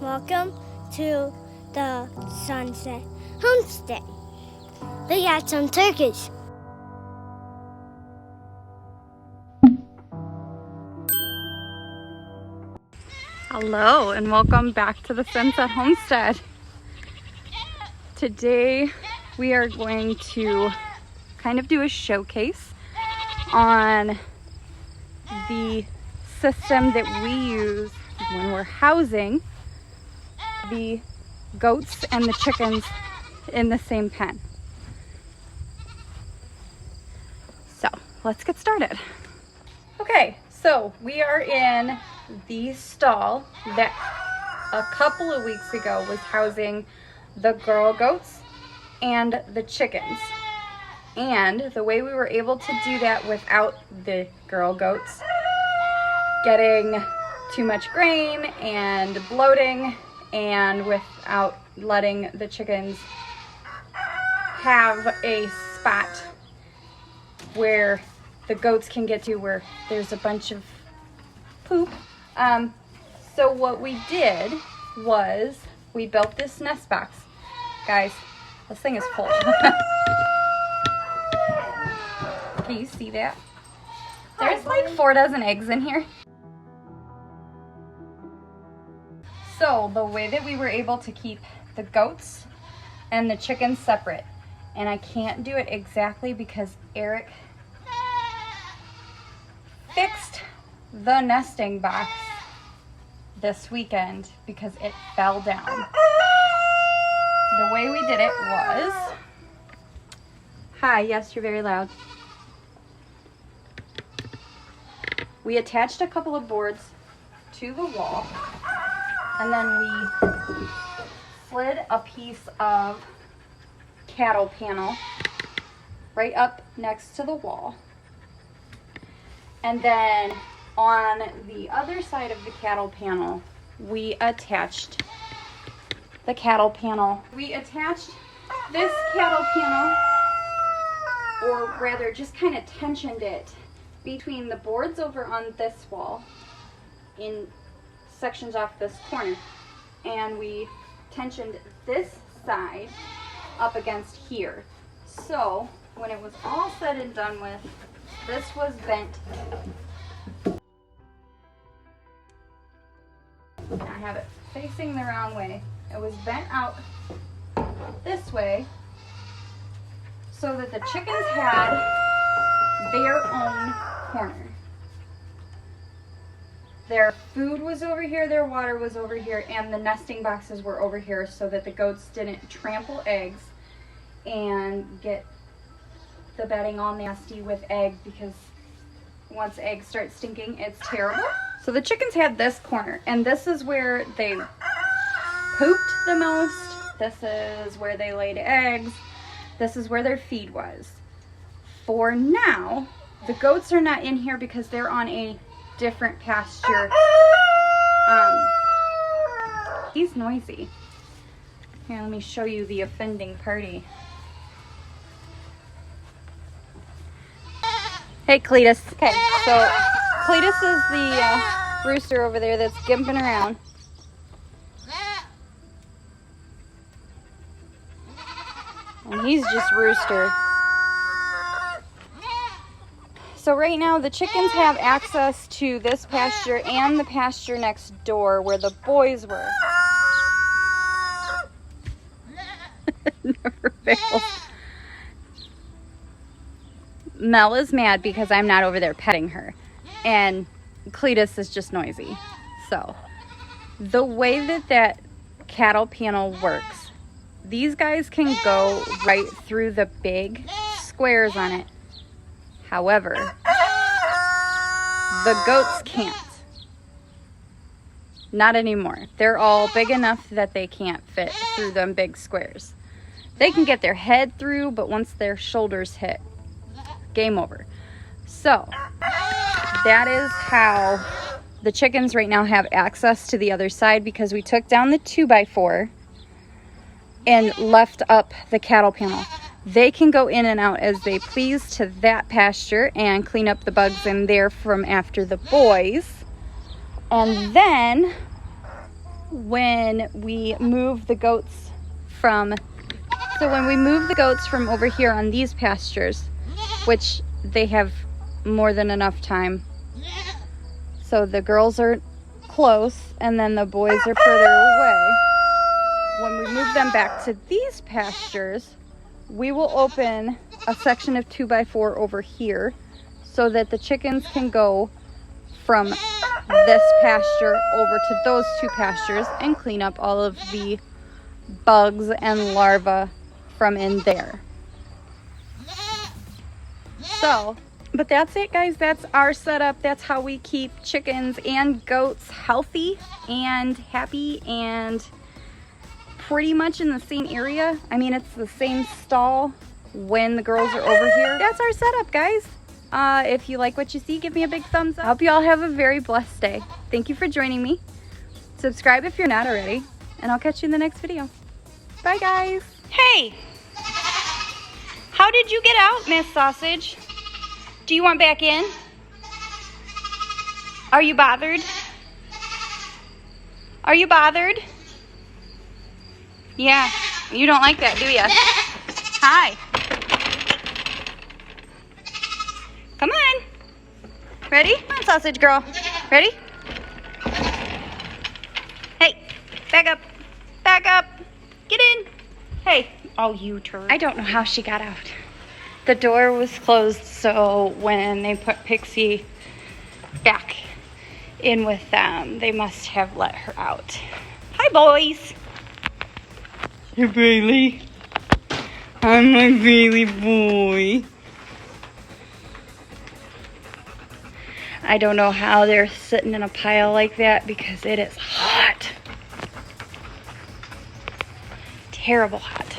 Welcome to the Sunset Homestead. We got some turkeys. Hello and welcome back to the Sunset Homestead. Today we are going to kind of do a showcase on the system that we use when we're housing the goats and the chickens in the same pen. So let's get started. Okay, so we are in the stall that a couple of weeks ago was housing the girl goats and the chickens. And the way we were able to do that without the girl goats getting too much grain and bloating, and without letting the chickens have a spot where the goats can get to where there's a bunch of poop. So what we did was we built this nest box. Guys, this thing is full. Can you see that? There's like 4 dozen eggs in here. So the way that we were able to keep the goats and the chickens separate, and I can't do it exactly because Eric fixed the nesting box this weekend because it fell down. The way we did it was, hi, yes, you're very loud. We attached a couple of boards to the wall, and then we slid a piece of cattle panel right up next to the wall. And then on the other side of the cattle panel, we attached the cattle panel. We attached this cattle panel, or rather just kind of tensioned it between the boards over on this wall in sections off this corner, and we tensioned this side up against here. So when it was all said and done with, this was bent. I have it facing the wrong way. It was bent out this way so that the chickens had their own corner. Their food was over here, their water was over here, and the nesting boxes were over here so that the goats didn't trample eggs and get the bedding all nasty with egg, because once eggs start stinking, it's terrible. So the chickens had this corner, and this is where they pooped the most. This is where they laid eggs. This is where their feed was. For now, the goats are not in here because they're on a different pasture. He's noisy. Here, let me show you the offending party. Hey, Cletus. Okay, so Cletus is the rooster over there that's gimping around. And he's just rooster. So right now the chickens have access to this pasture and the pasture next door where the boys were. Never fails. Mel is mad because I'm not over there petting her, and Cletus is just noisy. So the way that cattle panel works, these guys can go right through the big squares on it. However, the goats can't. Not anymore. They're all big enough that they can't fit through them big squares. They can get their head through, but once their shoulders hit, game over. So that is how the chickens right now have access to the other side, because we took down the 2x4 and left up the cattle panel. They can go in and out as they please to that pasture and clean up the bugs in there from after the boys. And then when we move the goats from over here on these pastures, which they have more than enough time. So the girls are close and then the boys are further away. When we move them back to these pastures, we will open a section of 2x4 over here so that the chickens can go from this pasture over to those two pastures and clean up all of the bugs and larvae from in there. So, but that's it, guys. That's our setup. That's how we keep chickens and goats healthy and happy and pretty much in the same area. I mean, it's the same stall when the girls are over here. That's our setup, guys. If you like what you see, give me a big thumbs up. I hope you all have a very blessed day. Thank you for joining me. Subscribe if you're not already, and I'll catch you in the next video. Bye, guys. Hey, how did you get out, Miss Sausage? Do you want back in? Are you bothered? Are you bothered? Yeah, you don't like that, do you? Hi. Come on. Ready? Come on, sausage girl. Ready? Hey, back up. Back up. Get in. Hey. Oh, you turd. I don't know how she got out. The door was closed, so when they put Pixie back in with them, they must have let her out. Hi, boys. Hey, Bailey. I'm my Bailey boy. I don't know how they're sitting in a pile like that because it is hot. Terrible hot.